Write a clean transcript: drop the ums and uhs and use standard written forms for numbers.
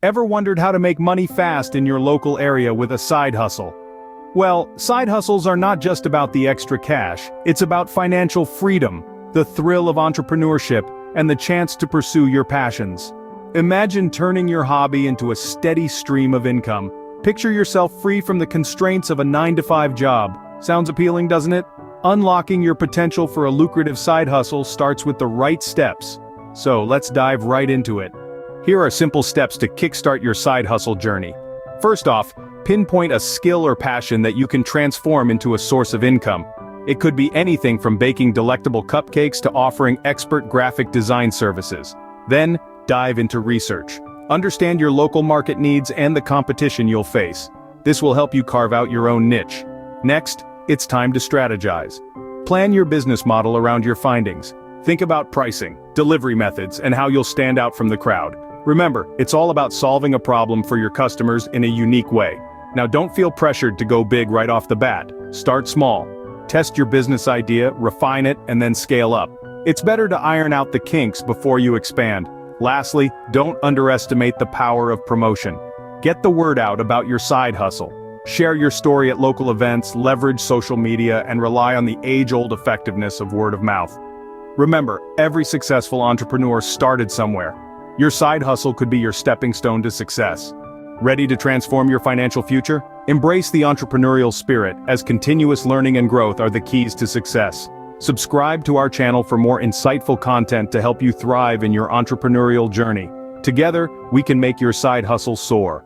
Ever wondered how to make money fast in your local area with a side hustle? Well, side hustles are not just about the extra cash, it's about financial freedom, the thrill of entrepreneurship, and the chance to pursue your passions. Imagine turning your hobby into a steady stream of income. Picture yourself free from the constraints of a 9-to-5 job. Sounds appealing, doesn't it? Unlocking your potential for a lucrative side hustle starts with the right steps. So let's dive right into it. Here are simple steps to kickstart your side hustle journey. First off, pinpoint a skill or passion that you can transform into a source of income. It could be anything from baking delectable cupcakes to offering expert graphic design services. Then, dive into research. Understand your local market needs and the competition you'll face. This will help you carve out your own niche. Next, it's time to strategize. Plan your business model around your findings. Think about pricing, delivery methods, and how you'll stand out from the crowd. Remember, it's all about solving a problem for your customers in a unique way. Now don't feel pressured to go big right off the bat. Start small. Test your business idea, refine it, and then scale up. It's better to iron out the kinks before you expand. Lastly, don't underestimate the power of promotion. Get the word out about your side hustle. Share your story at local events, leverage social media, and rely on the age-old effectiveness of word of mouth. Remember, every successful entrepreneur started somewhere. Your side hustle could be your stepping stone to success. Ready to transform your financial future? Embrace the entrepreneurial spirit, as continuous learning and growth are the keys to success. Subscribe to our channel for more insightful content to help you thrive in your entrepreneurial journey. Together, we can make your side hustle soar.